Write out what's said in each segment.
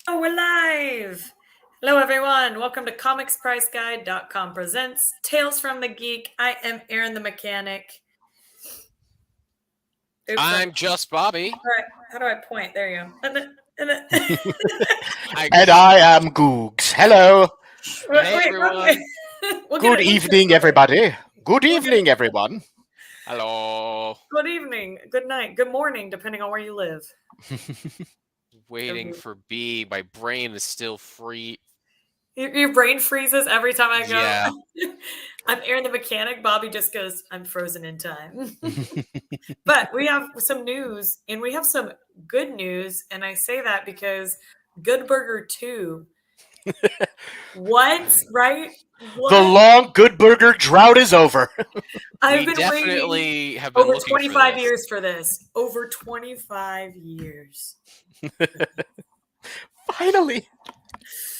Oh, we're live! Hello, everyone. Welcome to comicspriceguide.com presents Tales from the Geek. I am Aaron the Mechanic. Oops, I'm just Bobby. how do I point? There you go. And I am Googs. Hello. Hey Wait, everyone. we'll get Good it. evening, everybody. Good We'll get evening, everyone. Hello. Good evening, good night, good morning, depending on where you live. Waiting for B. My brain is still free. Your brain freezes every time I go. Yeah. I'm Aaron the Mechanic. Bobby just goes, I'm frozen in time. But we have some news, and we have some good news. And I say that because Good Burger 2. What? Right? What? The long Good Burger drought is over. I've We been waiting definitely have been over looking 25 for this. years for this. Over 25 years. Finally.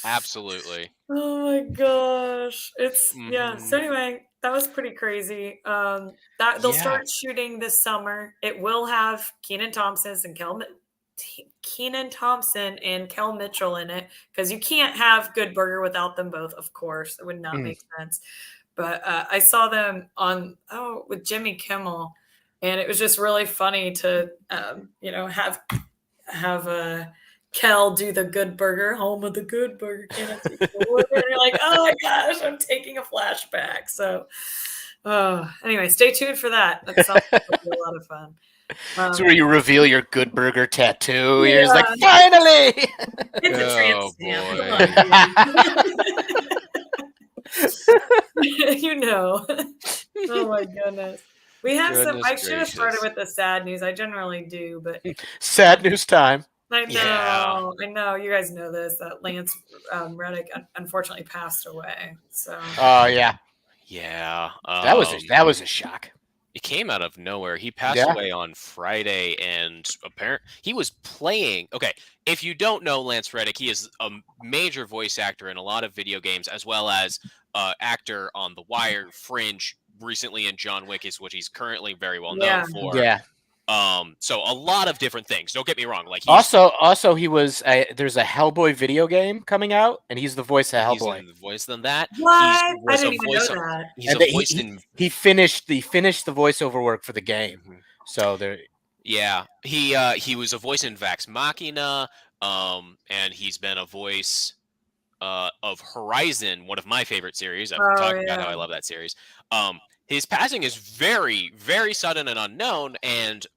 Absolutely. Oh my gosh. It's yeah. So Mhm. anyway, that was pretty crazy. That they'll Yeah. start shooting this summer. It will have Keenan Thompson and Kel Mitchell in it because you can't have Good Burger without them both, of course. It would not make sense. But I saw them on with Jimmy Kimmel, and it was just really funny to have Kel do the Good Burger, home of the Good Burger. Can I take your order? And you're like, oh my gosh, I'm taking a flashback. So, anyway, stay tuned for that. That sounds like it'll be a lot of fun. It's where you reveal your Good Burger tattoo. You're just like, Yeah, finally. it's a tramp Oh stamp. boy. Come on, dude. You know. Oh my goodness. We have some. Goodness I should have started gracious. with the sad news. I generally do, but Sad news time. I Yeah. know, I know. You guys know this. That Lance Reddick unfortunately passed away. So Oh yeah, Yeah. that was a shock. It came out of nowhere. He passed Yeah. away on Friday, and he was playing. Okay, if you don't know Lance Reddick, he is a major voice actor in a lot of video games, as well as actor on The Wire, Fringe, recently in John Wick is what he's currently very well known yeah, for. Yeah. So a lot of different things. Don't get me wrong. Like Also, he was. There's a Hellboy video game coming out, and he's the voice of he's Hellboy. in the voice than that. what? I Was a didn't even know voice. that. He's And a voice he, in. he finished the voiceover work for the game. Mhm. So there. Yeah, he was a voice in Vax Machina, and he's been a voice of Horizon, one of my favorite series. I've Oh talked about how yeah, I love that series. His passing is very, very sudden and unknown. And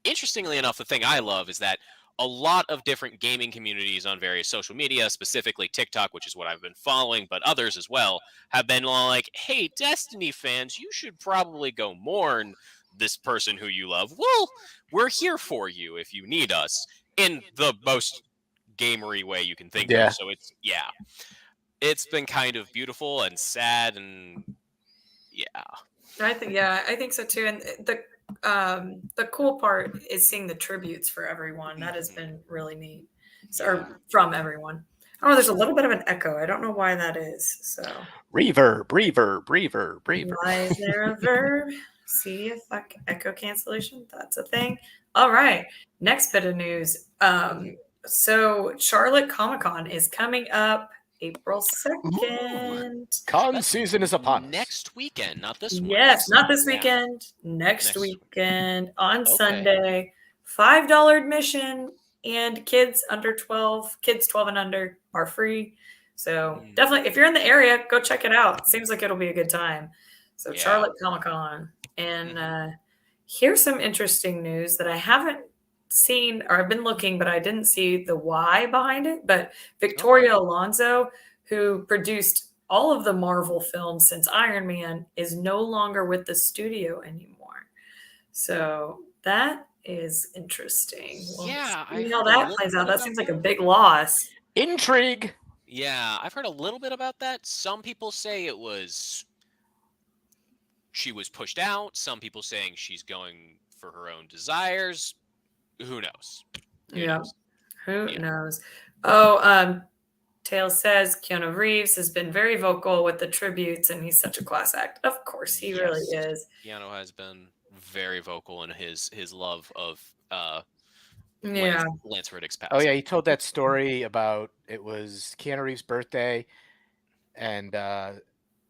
interestingly enough, the thing I love is that a lot of different gaming communities on various social media, specifically TikTok, which is what I've been following, but others as well, have been like, hey, Destiny fans, you should probably go mourn this person who you love. Well, we're here for you if you need us in the most gamery way you can think of. Yeah. So it's been kind of beautiful and sad, and yeah. I think so too. And the cool part is seeing the tributes for everyone. That has been really neat. So, Yeah. or from everyone. Oh, there's a little bit of an echo. I don't know why that is. So Reverb. why is there a verb? See if echo cancellation. That's a thing. All right. Next bit of news. So Charlotte Comic Con is coming up April 2nd. Con season is upon us. Next weekend, not this one. Yes, not this Yeah. weekend. Next weekend on Okay. Sunday. $5 admission, and kids under 12, kids 12 and under are free. So definitely, if you're in the area, go check it out. Seems like it'll be a good time. So Yeah. Charlotte Comic Con, and here's some interesting news that I haven't seen, or I've been looking, but I didn't see the why behind it. But Victoria Alonso, who produced all of the Marvel films since Iron Man, is no longer with the studio anymore. So that is interesting. We'll Yeah, I see heard how a that little plays bit out. That about seems like a that. big loss. Intrigue. Yeah, I've heard a little bit about that. Some people say she was pushed out. Some people saying she's going for her own desires. Who knows? Yeah. Who Yeah. knows? Oh, Tails says Keanu Reeves has been very vocal with the tributes, and he's such a class act. Of course, he really Yes. is. Keanu has been very vocal in his love of Yeah. Lance Reddick's passing. Oh yeah, he told that story about it was Keanu Reeves' birthday, and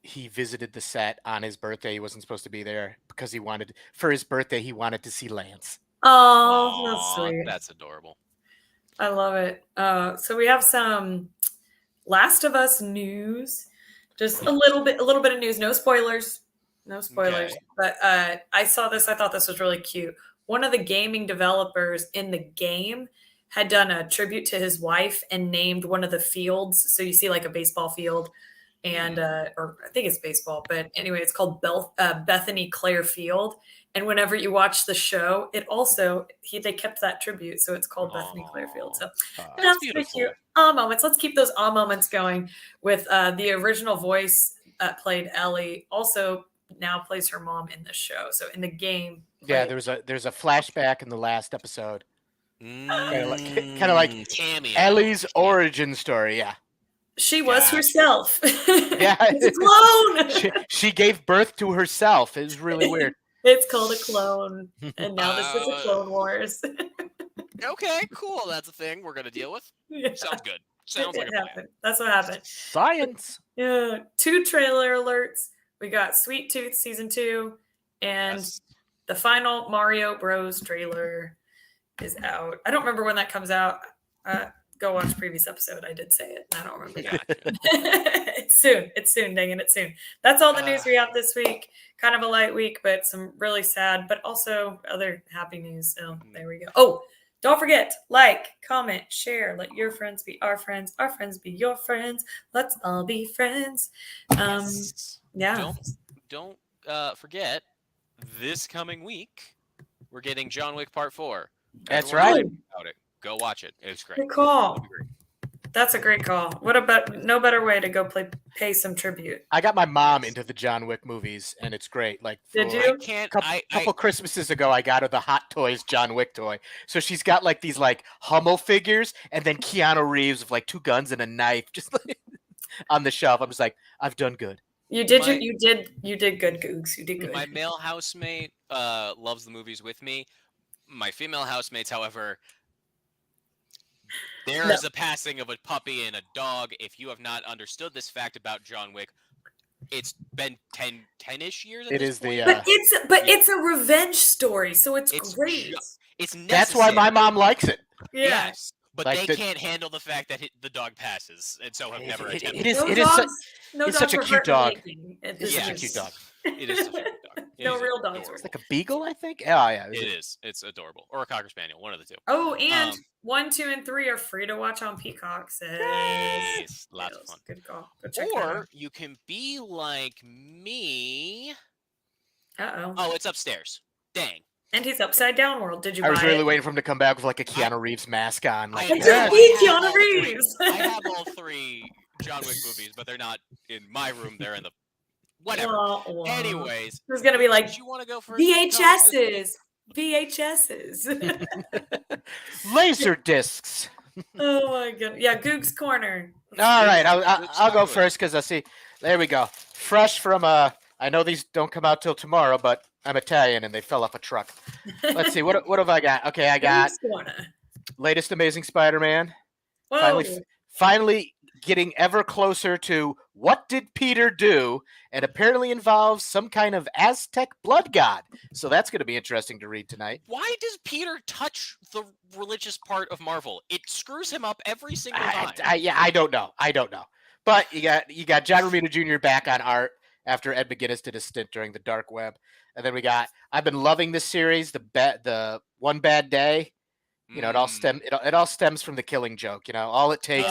he visited the set on his birthday. He wasn't supposed to be there because for his birthday he wanted to see Lance. Oh, that's Aw, sweet. that's adorable. I love it. So we have some Last of Us news. Just a little bit of news. No spoilers. No spoilers. Okay. But I saw this. I thought this was really cute. One of the gaming developers in the game had done a tribute to his wife and named one of the fields. So you see like a baseball field and or I think it's baseball, but anyway, it's called Bethany Claire Field. And whenever you watch the show, it also they kept that tribute, so it's called Bethany Claire Field. So That's pretty beautiful. cute. Moments. Let's keep those moments going with the original voice that played Ellie. Also, now plays her mom in the show. So in the game, Yeah, there's a flashback in the last episode. Kind of like cameo. Ellie's origin story. Yeah. She was Gotcha. herself. Yeah. It's a clone. She gave birth to herself. It was really weird. It's called a clone, and now this is a Clone Wars. Okay, cool. That's a thing we're gonna deal with. Yeah. Sounds good. Sounds like a plan. Happened. That's what happened. Science. Yeah, 2 trailer alerts. We got Sweet Tooth season 2, and Yes. the final Mario Bros trailer is out. I don't remember when that comes out. Go watch previous episode. I did say it, and I don't remember that. Gotcha. It's soon. It's soon. Dang it, it's soon. That's all the news we have this week. Kind of a light week, but some really sad, but also other happy news. So there we go. Oh, don't forget, like, comment, share. Let your friends be our friends be your friends. Let's all be friends. Yes. Yeah. Don't forget, this coming week we're getting John Wick Part 4. That's Everyone right. About it. Go watch it. It's great. Good call. That's a great call. What about no better way to go pay some tribute? I got my mom into the John Wick movies, and it's great. Like, Did for you? I can't. couple Christmases ago, I got her the Hot Toys John Wick toy. So she's got like these like Hummel figures, and then Keanu Reeves with like 2 guns and a knife, just like on the shelf. I'm just like, I've done good. You did you did good, Googs. You did good. My male housemate loves the movies with me. My female housemates, however, there is a passing of a puppy and a dog. If you have not understood this fact about John Wick, it's been 10-ish years. It is point. it's a revenge story, so it's great. It's necessary. That's why my mom likes it. Yeah. Yes, but Like they can't handle the fact that the dog passes, and so have never attempted. It's such a cute dog. It's such a cute dog. It is such a cute dog. It No is real adorable. dogs were. It's like a beagle, I think. Oh yeah, It is. It's adorable. Or a Cocker Spaniel, one of the two. Oh, and 1, 2, and 3 are free to watch on Peacock. So Nice. Lots of fun. Good call. Go check that Or out. you can be like me. Uh-oh. Oh, it's upstairs. Dang. And he's upside down world. Did you I buy was really it? waiting for him to come back with like a Keanu Reeves mask on. Like, I It's have a big all Keanu three. Reeves. I have all 3 John Wick movies, but they're not in my room. They're in the whatever. Wah. Anyways, Who's gonna be like did you want to go first? VHSs? VHSs. laser discs. Oh my god. Yeah, Goog's Corner. All right, I'll Let's go do it. first because I see. There we go. Fresh from I know these don't come out till tomorrow, but I'm Italian and they fell off a truck. Let's see. What have I got? Okay, I got Goog's Corner. latest Amazing Spider-Man. Whoa. Finally getting ever closer to what did Peter do, and apparently involves some kind of Aztec blood god. So that's going to be interesting to read tonight. Why does Peter touch the religious part of Marvel? It screws him up every single time. I don't know. But you got John Romita Jr. back on art after Ed McGuinness did a stint during the dark web, and then I've been loving this series. The One Bad Day. You know, it all stems from the Killing Joke. You know, all it takes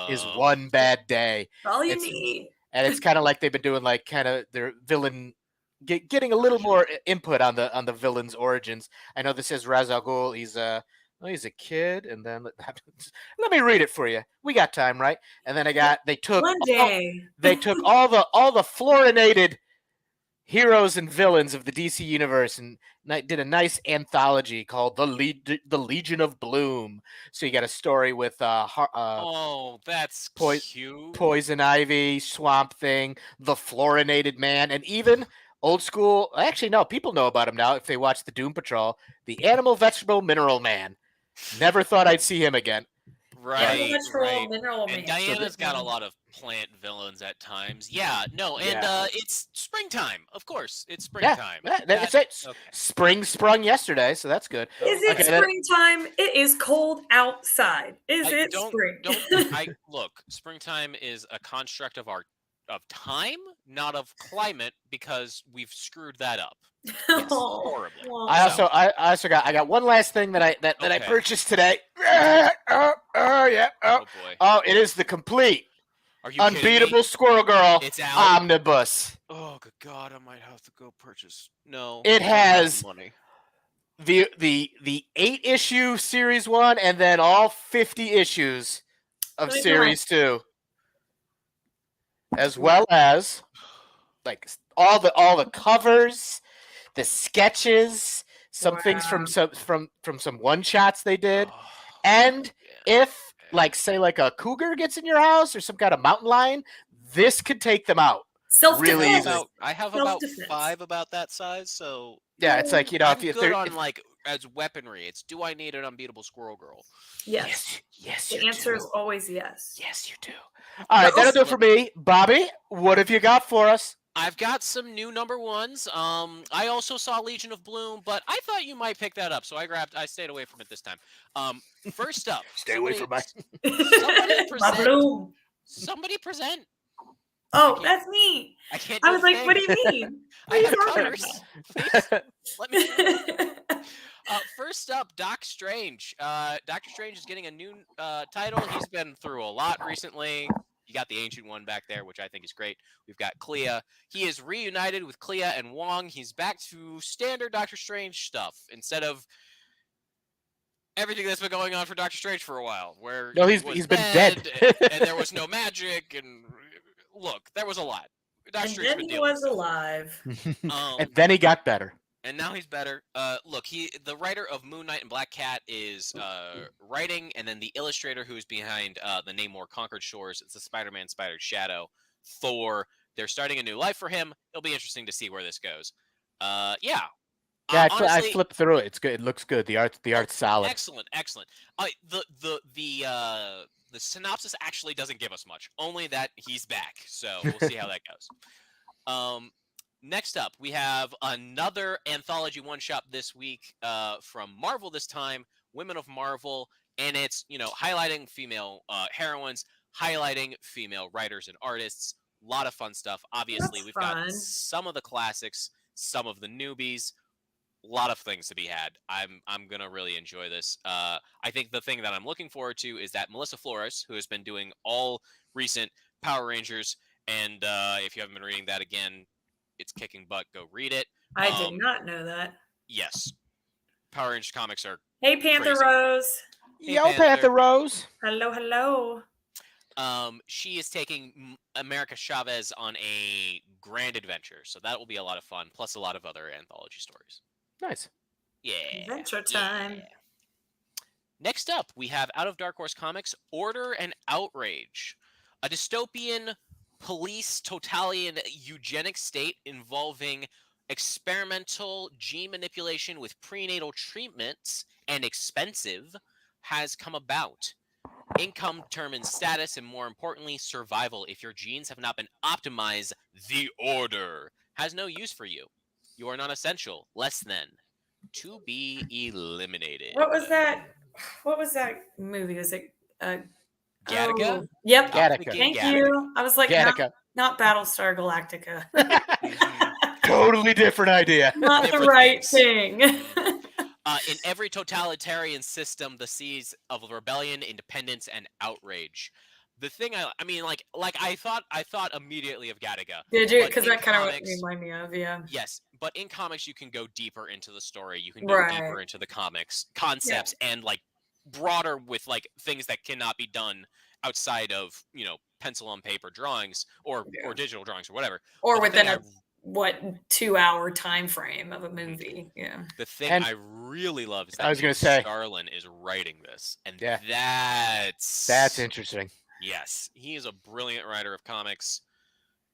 is one bad day. All you need. And it's kind of like they've been doing like kind of their villain getting a little more input on the villain's origins. I know this is Ra's al Ghul. He's a kid, and then let me read it for you. We got time, right? And then they took One day. all the fluorinated heroes and villains of the DC universe and did a nice anthology called the Legion of Bloom. So you got a story with oh, that's cute. Poison Ivy, Swamp Thing, the Fluorinated Man, and even old school. Actually, no, people know about him now if they watch the Doom Patrol. The Animal Vegetable Mineral Man. Never thought I'd see him again. Right, Natural right. mineral And man. Diana's got a lot of plant villains at times. Yeah, no, and Yeah. it's springtime. Of course, it's Yeah, springtime. that's it. Okay. Spring sprung yesterday, so that's good. Is it Okay, then- springtime? It is cold outside. Is it Don't spring? look. Springtime is a construct of time, not of climate, because we've screwed that up. Yes, Oh, horribly. well, I also got one last thing that I Okay. purchased today. Yeah. Oh boy. Oh, it is the complete Are you kidding me? Unbeatable Squirrel Girl It's out? Omnibus. Oh good God, I might have to go purchase. No, It I don't have has the money. the 8-issue series 1 and then all 50 issues of Really series 2, as well as like all the covers, the sketches, some things from some one shots they did, Oh, and yeah. if like say like a cougar gets in your house or some kind of mountain lion, this could take them out. Self-defense. Really easy. I have about Self-defense. 5 about that size, so Yeah, it's like, you know, I'm if good they're on like as weaponry. It's do I need an unbeatable squirrel girl? Yes. yes, The you answer do. is always yes. Yes, you do. All right, that'll do it for me. Bobby, what have you got for us? I've got some new number ones. I also saw Legion of Bloom, but I thought you might pick that up, so I stayed away from it this time. First up, Somebody somebody present. Oh, that's me. I can't. I was like, what do you mean? I have What are you covers. talking Please, let me. about? First up, Doc Strange. Doctor Strange is getting a new title. He's been through a lot recently. You got the Ancient One back there, which I think is great. We've got Clea. He is reunited with Clea and Wong. He's back to standard Doctor Strange stuff instead of everything that's been going on for Doctor Strange for a while, where he's been dead. and there was no magic. And look, there was a lot. Doctor And Strange then been he dealing was with stuff. alive. And then he got better. And now he's better. Look, the writer of Moon Knight and Black Cat is writing, and then the illustrator who is behind the Namor Conquered Shores, it's the Spider-Man Spider Shadow, Thor. They're starting a new life for him. It'll be interesting to see where this goes. Yeah. Yeah, Honestly, I flipped through it. It's good. It looks good. The art's solid. Excellent. The synopsis actually doesn't give us much. Only that he's back. So we'll see how that goes. Next up, we have another anthology one-shot this week from Marvel this time, Women of Marvel, and it's, highlighting female heroines, highlighting female writers and artists. A lot of fun stuff. Obviously, we've got some of the classics, some of the newbies. A lot of things to be had. I'm gonna really enjoy this. I think the thing that I'm looking forward to is that Melissa Flores, who has been doing all recent Power Rangers, and if you haven't been reading that again, it's kicking butt. Go read it. I did not know that. Yes, Power Rangers comics are. Hey, Panther crazy. Rose. Hey, Yo, Panther Rose. Hello, hello. She is taking America Chavez on a grand adventure, so that will be a lot of fun. Plus, a lot of other anthology stories. Nice. Yeah. Adventure time. Yeah. Next up, we have out of Dark Horse Comics, Order and Outrage, a dystopian police totalitarian eugenic state involving experimental gene manipulation with prenatal treatments and expensive has come about. Income determines status and, more importantly, survival. If your genes have not been optimized, the Order has no use for you. You are non-essential. Less than. To be eliminated. What was that? What was that movie? Was it Gattaca? Oh, yep. Gattaca. Thank Gattaca. you. I was like, Gattaca. not Battlestar Galactica. Totally different idea. Not Different the right things. thing. In every totalitarian system, the seeds of rebellion, independence, and outrage. The thing I thought immediately of Gattaca. Did you? But Because in that kind of comics- reminded me of, yeah. Yes, but in comics you can go deeper into the story. You can go deeper into the comics concepts and like broader with like things that cannot be done outside of pencil on paper drawings or digital drawings or whatever. Or But the within thing a 2-hour time frame of a movie. Yeah. The thing And I really love is that I was gonna say- Starlin is writing this, and Yeah. that's interesting. Yes, he is a brilliant writer of comics.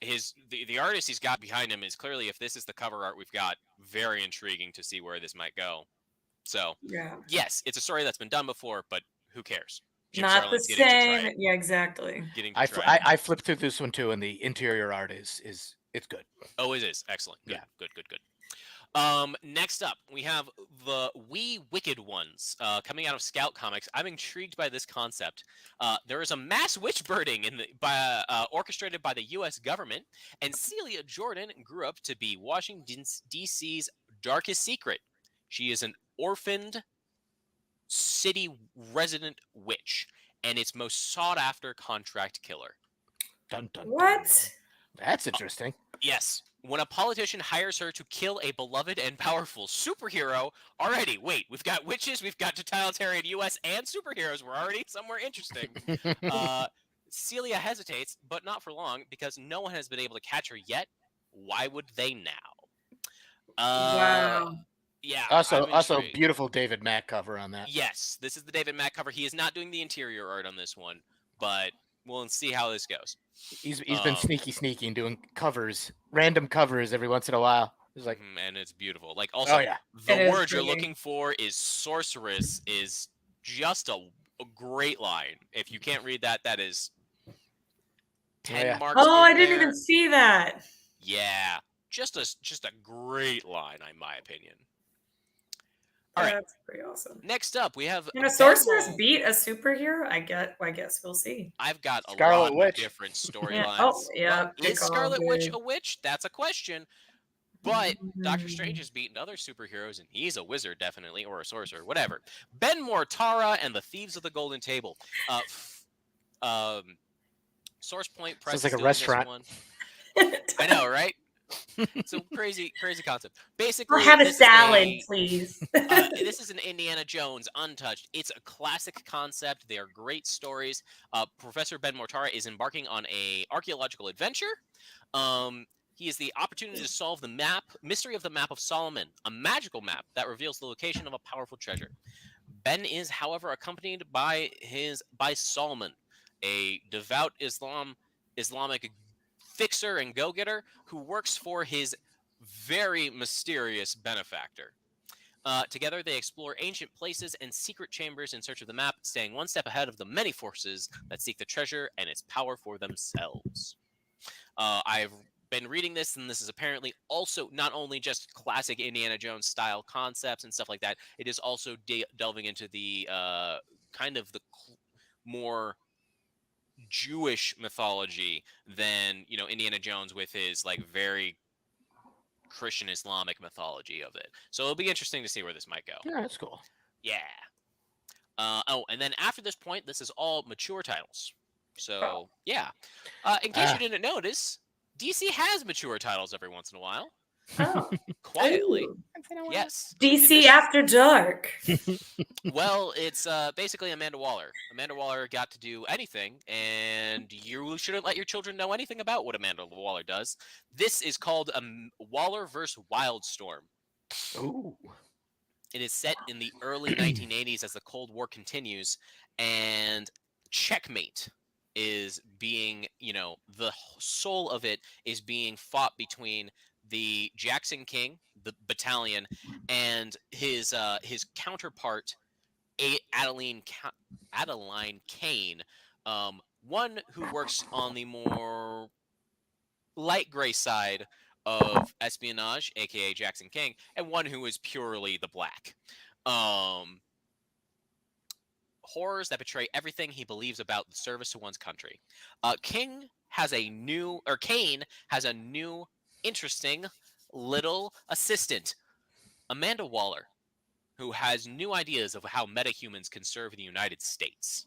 The artist he's got behind him is clearly, if this is the cover art we've got, very intriguing to see where this might go. So, Yeah. yes, it's a story that's been done before, but who cares? Jim Not the Starlin's getting to try same. it. Yeah, exactly. Getting to try it. I flipped through this one too, and the interior art is it's good. Oh, it is excellent. Good, Yeah. good. Next up, we have the We Wicked Ones coming out of Scout Comics. I'm intrigued by this concept. There is a mass witch birding orchestrated by the U.S. government, and Celia Jordan grew up to be Washington D.C.'s darkest secret. She is an orphaned city resident witch, and its most sought-after contract killer. Dun dun. What? Dun. That's interesting. Yes. When a politician hires her to kill a beloved and powerful superhero, already, wait, we've got witches, we've got totalitarian US, and superheroes. We're already somewhere interesting. Celia hesitates, but not for long, because no one has been able to catch her yet. Why would they now? Wow. Yeah. Also, I'm intrigued. beautiful David Mack cover on that. Yes, this is the David Mack cover. He is not doing the interior art on this one, but we'll see how this goes. He's been sneaky and doing random covers every once in a while. It's like, and it's beautiful. Like, also, oh yeah, the word you're looking for is sorceress is just a great line. If you can't read that, that is 10 marks. Oh, I didn't even see that. Yeah, just a great line, in my opinion. All right, that's pretty awesome. Next up, we have. Can a sorceress beat a superhero? I guess we'll see. I've got Scarlet lot Witch. of different storylines. Yeah. Oh, yeah. Well, is Scarlet Witch a witch? That's a question. But Doctor Strange has beaten other superheroes, and he's a wizard, definitely, or a sorcerer, whatever. Ben Mortara and the Thieves of the Golden Table. Source Point Press. Sounds like a restaurant. I know, right? It's a crazy concept. Basically, I'll have a salad, please. This is an Indiana Jones untouched. It's a classic concept. They are great stories. Professor Ben Mortara is embarking on a archaeological adventure. He has the opportunity to solve the mystery of the Map of Solomon, a magical map that reveals the location of a powerful treasure. Ben is, however, accompanied by Solomon, a devout Islamic fixer and go-getter who works for his very mysterious benefactor. Together, they explore ancient places and secret chambers in search of the map, staying one step ahead of the many forces that seek the treasure and its power for themselves. I've been reading this, and this is apparently also not only just classic Indiana Jones style concepts and stuff like that. It is also delving into the kind of the more Jewish mythology than Indiana Jones with his like very Christian Islamic mythology of it. So it'll be interesting to see where this might go. Yeah, that's cool. Yeah. And then after this point, this is all mature titles. So yeah. In case you didn't notice, DC has mature titles every once in a while. Oh. Quietly. Ooh. Yes. DC After Dark. Well, it's basically Amanda Waller. Amanda Waller got to do anything, and you shouldn't let your children know anything about what Amanda Waller does. This is called Waller vs. Wildstorm. Ooh. It is set in the early 1980s as the Cold War continues, and Checkmate is being, the soul of it is being fought between the Jackson King, the battalion, and his counterpart, Adeline Kane, one who works on the more light gray side of espionage, aka Jackson King, and one who is purely the black. Horrors that betray everything he believes about the service to one's country. Kane has a new, interesting little assistant, Amanda Waller, who has new ideas of how metahumans can serve the United States.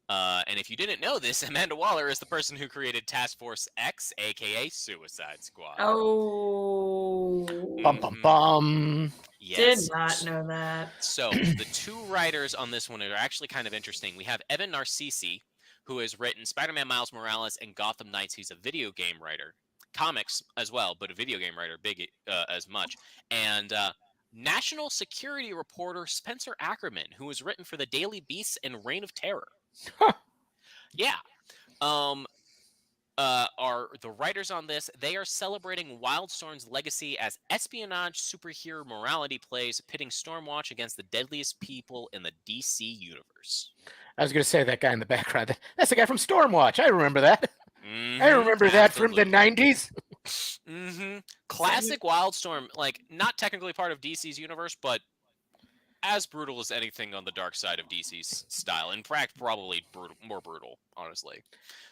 And if you didn't know this, Amanda Waller is the person who created Task Force X, aka Suicide Squad. Oh. Bum bum bum. Yes. Did not know that. So the two writers on this one are actually kind of interesting. We have Evan Narcisi, who has written Spider-Man Miles Morales and Gotham Knights. He's a video game writer. Comics as well, but a video game writer, big as much. And national security reporter Spencer Ackerman, who has written for the Daily Beast and Reign of Terror. Huh. Yeah. are the writers on this. They are celebrating Wildstorm's legacy as espionage superhero morality plays, pitting Stormwatch against the deadliest people in the DC universe. I was going to say that guy in the background. That's the guy from Stormwatch. I remember that. I Mm-hmm, remember that from the absolutely. 90s. Mm-hmm. Classic Wildstorm, like not technically part of DC's universe, but as brutal as anything on the dark side of DC's style. In fact, probably more brutal, honestly.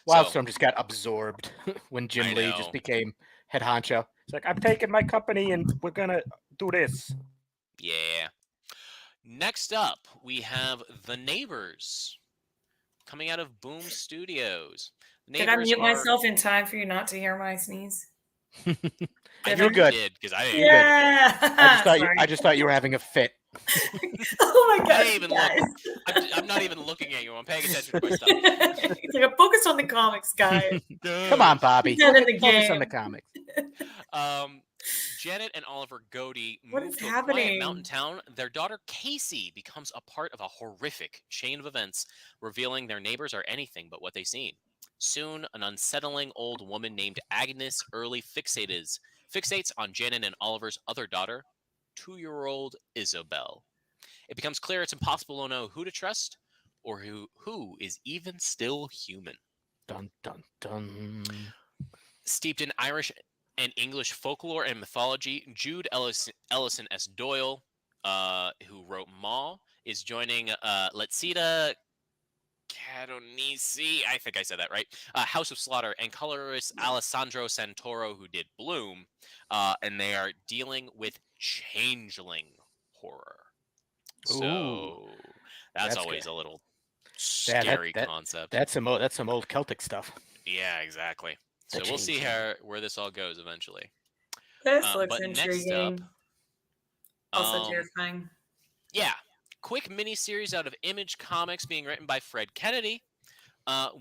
So Wildstorm just got absorbed when Jim I Lee just know. became head honcho. It's like, I'm taking my company and we're going to do this. Yeah. Next up, we have The Neighbors coming out of Boom Studios. Did I Neighbors mute are. myself in time for you not to hear my sneeze? I Did You're think I? you good. did because I didn't You're hear good. anything. Yeah. I Sorry. just thought you were having a fit. Oh my I gosh, didn't even look. guys. I'm not even looking at you. I'm paying attention to my stuff. It's like, I'm focused on the comics, guys. Come on, Bobby. Put that in the Focus on the game. comics. Janet and Oliver Godey What move is to a quiet mountain happening? town. Their daughter Casey becomes a part of a horrific chain of events, revealing their neighbors are anything but what they seem. Soon, an unsettling old woman named Agnes Early fixates on Janet and Oliver's other daughter, 2-year-old Isabel. It becomes clear it's impossible to know who to trust or who is even still human. Dun, dun, dun. Steeped in Irish and English folklore and mythology, Jude Ellison S. Doyle, who wrote Maw, is joining Letsita Caronisi, I think I said that right, House of Slaughter, and colorist Alessandro Santoro, who did Bloom, and they are dealing with changeling horror. So that's always good. a little scary that concept. That's some old Celtic stuff. Yeah, exactly. The So we'll see changeling. where this all goes eventually. This looks But next up, intriguing. Also terrifying. yeah, quick mini series out of Image Comics being written by Fred Kennedy.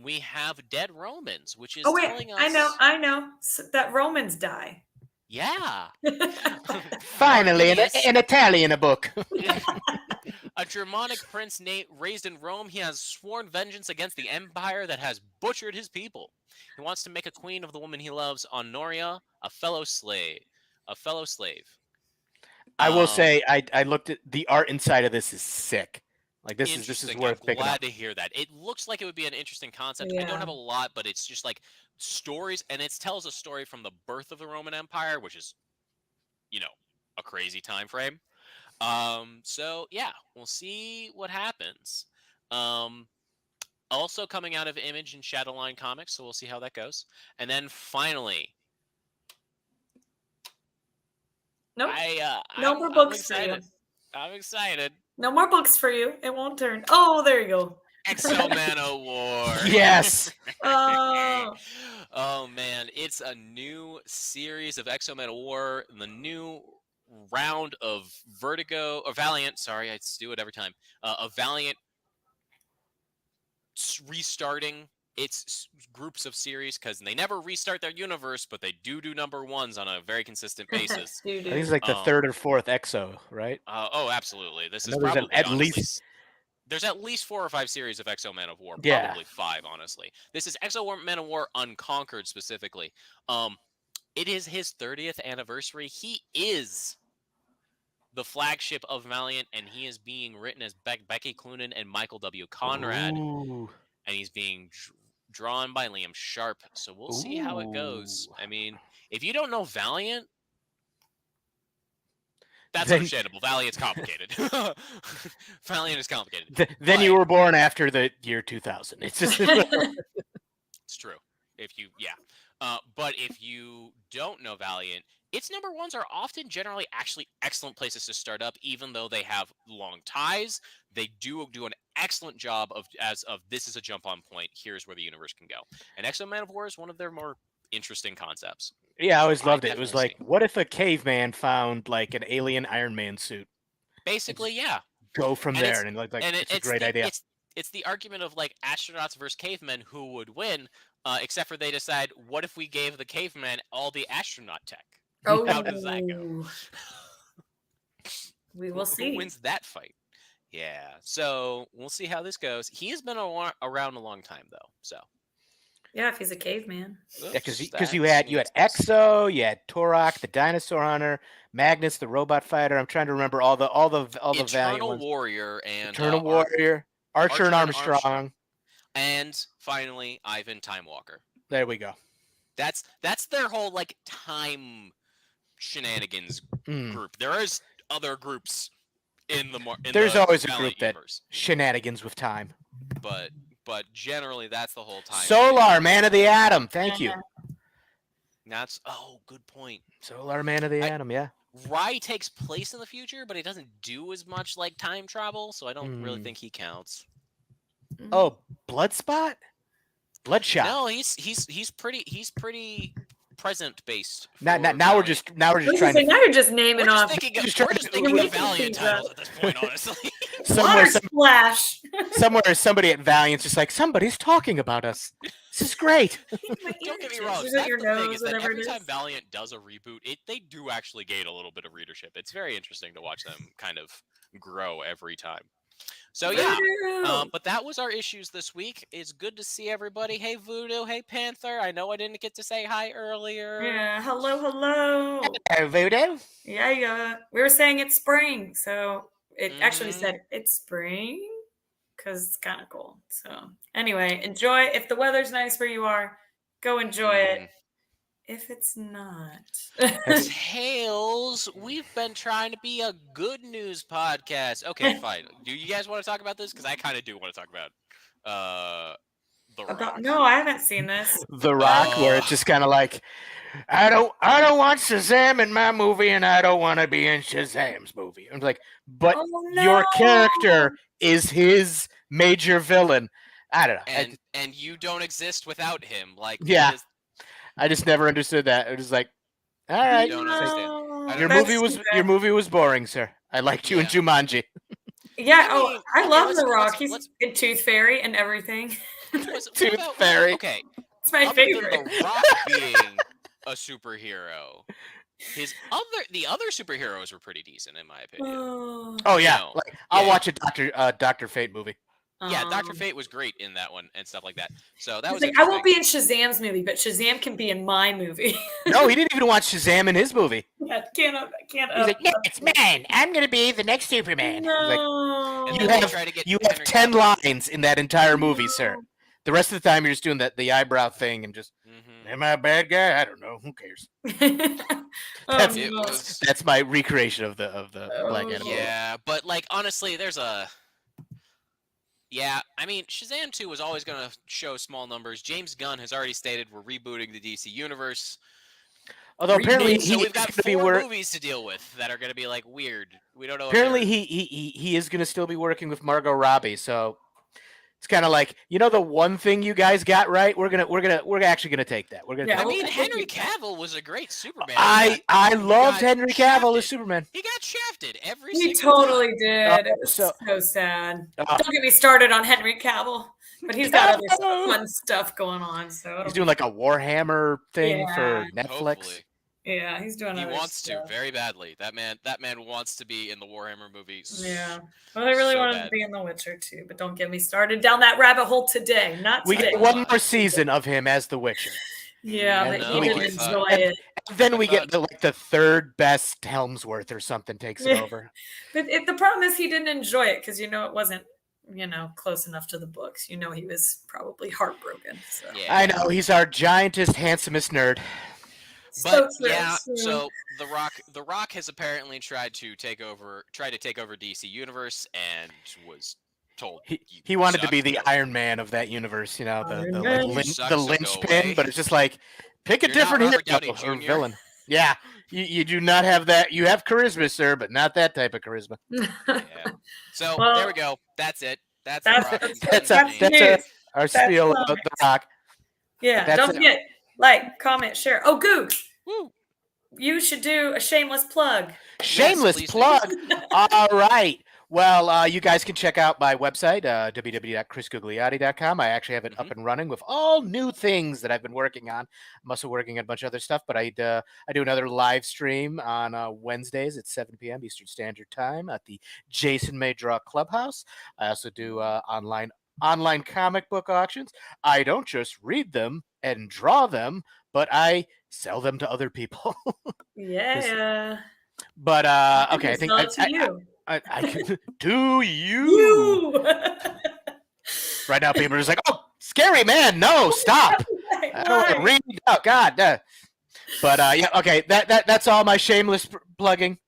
We have Dead Romans, which is Oh wait, telling us. I know that Romans die. Yeah. Finally, Arminius, an Italian book. a Germanic prince raised in Rome, he has sworn vengeance against the empire that has butchered his people. He wants to make a queen of the woman he loves, Honoria, a fellow slave. I will say, I looked at the art inside of this is sick. Like this is I'm worth picking glad up. to hear that. It looks like it would be an interesting concept. I don't Yeah. have a lot, but it's just like stories, and it tells a story from the birth of the Roman Empire, which is, a crazy time frame. So yeah, we'll see what happens. Also coming out of Image and Shadowline Comics, so we'll see how that goes. And then finally, Nope. no more books for you. I'm excited. No more books for you. It won't turn. Oh, there you go. Exo-Man War. Yes. Oh. Oh man, it's a new series of Exo-Man War, the new round of Vertigo or Valiant. Sorry, I do it every time. Of Valiant restarting its groups of series because they never restart their universe, but they do number ones on a very consistent basis. I think it's like the third or fourth Exo, right? Oh, absolutely. This is there's probably at honestly. least There's at least 4 or 5 series of Exo-Man of War. Yeah. Probably 5, honestly. This is Exo-Man of War Unconquered specifically. It is his 30th anniversary. He is the flagship of Valiant, and he is being written as Becky Cloonan and Michael W. Conrad. Ooh. And he's being drawn by Liam Sharp. So we'll see how it goes. I mean, if you don't know Valiant, that's understandable. Valiant's complicated. Valiant is complicated. Then you were born after the year 2000. It's just it's true. But if you don't know Valiant, its number ones are often generally actually excellent places to start up, even though they have long ties. They do an excellent job of this is a jump on point. Here's where the universe can go. And Exo-Man of War is one of their more interesting concepts. Yeah, I always loved it. It was like, what if a caveman found like an alien Iron Man suit? Basically, yeah. Go from there, and it's a great idea. It's the argument of like astronauts versus cavemen, who would win, except for they decide, what if we gave the caveman all the astronaut tech? Oh. How does that go? We will see. Who wins that fight? Yeah, so we'll see how this goes. He has been around a long time, though. So Yeah, if he's a caveman. Yeah, Oops, because you that had makes Exo, you had Torok, the dinosaur hunter, Magnus, the robot fighter. I'm trying to remember all the valiant Eternal ones. Warrior and Eternal Warrior, Archer and Archer and Armstrong. and finally Ivan Time Walker. There we go. That's their whole like time shenanigans group. There is other groups in There's the always a Valiant group that universe, shenanigans with time. but generally that's the whole time. Solar Man of the Atom. Thank you. That's good point. Solar Man of the Atom. Yeah. Rai takes place in the future, but he doesn't do as much like time travel, so I don't really think he counts. Oh, Bloodspot, Bloodshot. No, he's pretty present based. Now we're just Now trying you're just naming we're off. just thinking of Valiant titles at this point, honestly. Water splash. somewhere somebody at Valiant's just like, somebody's talking about us. This is great. Don't get me wrong. Is That's it your the thing nose, is that whatever every it time is? Valiant does a reboot, they do actually gain a little bit of readership. It's very interesting to watch them kind of grow every time. So yeah, but that was our issues this week. It's good to see everybody. Hey Voodoo, hey Panther. I know I didn't get to say hi earlier. Yeah, hello. Hello, Voodoo. Yeah. We were saying it's spring, so it actually said it's spring because it's kind of cool. So anyway, enjoy. If the weather's nice where you are, go enjoy it. If it's not. Tails, we've been trying to be a good news podcast. Okay, fine. Do you guys want to talk about this? Because I kind of do want to talk about The Rock. No, I haven't seen this. The Rock, where it's just kind of like, I don't want Shazam in my movie, and I don't want to be in Shazam's movie. I'm like, but your character is his major villain. I don't know. And you don't exist without him. Like, yeah. I just never understood that. It was like, all right, don't understand. Your movie was boring, sir. I liked you in Jumanji. Yeah. I love The Rock. He's in Tooth Fairy and everything. Tooth Fairy. Okay, it's my favorite. Than The Rock being a superhero, the other superheroes were pretty decent in my opinion. Oh yeah, like I'll watch a Dr. Fate movie. Yeah, Dr. Fate was great in that one and stuff like that. So that was like, I won't be in Shazam's movie, but Shazam can be in my movie. No, he didn't even watch Shazam in his movie. Yeah, can't. He's like, yeah, it's man. I'm gonna be the next Superman. No. Like, you have 10 lines in that entire movie, sir. The rest of the time, you're just doing the eyebrow thing and just, am I a bad guy? I don't know. Who cares? That's my recreation of the Black Adam. Yeah, but like honestly, I mean, Shazam 2 was always going to show small numbers. James Gunn has already stated we're rebooting the DC universe. Although apparently we've got 4 movies to deal with that are going to be like weird. We don't know. Apparently he is going to still be working with Margot Robbie, so it's kind of like, the one thing you guys got right. We're actually gonna take that. We're gonna. I mean, Henry Cavill was a great Superman. I loved Henry Cavill as Superman. He got shafted every. He totally did. It was so sad. Don't get me started on Henry Cavill, but he's got other fun stuff going on. So he's doing like a Warhammer thing for Netflix. Hopefully. Yeah, he's doing. He wants to very badly. That man wants to be in the Warhammer movies. Yeah, well, they really wanted to be in The Witcher too, but don't get me started down that rabbit hole today. Not today. We get one more season of him as the Witcher. Yeah, but he didn't enjoy it. And then we get the third best Helmsworth or something takes it over. But the problem is he didn't enjoy it because it wasn't close enough to the books. He was probably heartbroken. So. Yeah. I know he's our giantest, handsomest nerd. But so the Rock has apparently tried to take over DC Universe and was told he wanted to be the Iron Man of that universe, the linchpin, but it's just like pick a different hero or villain. Yeah, you do not have that. You have charisma, sir, but not that type of charisma. Yeah. So there we go. That's it. That's our spiel about the Rock. Yeah, don't forget. Like, comment, share. Oh, Goog. Woo. You should do a shameless plug. Shameless plug. All right. Well, you guys can check out my website, www.chrisgugliotti.com. I actually have it up and running with all new things that I've been working on. I'm also working on a bunch of other stuff, but I do another live stream on Wednesdays at 7 p.m. Eastern Standard Time at the Jason May Draw Clubhouse. I also do online online comic book auctions. I don't just read them and draw them, but I sell them to other people. Yeah. But I'm okay, gonna I think sell it to you. I can to you. You. Right now, people are just like, "Oh, scary man, no, stop! I don't want to Why? read. Oh God." But yeah, okay. That's all my shameless plugging.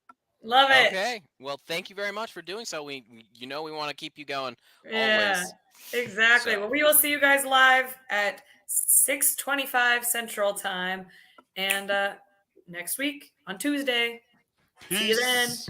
Love it. Okay. Well, thank you very much for doing so. We want to keep you going Yeah, always. exactly. So. Well, we will see you guys live at 6:25 Central Time, and next week on Tuesday. See you then. Peace.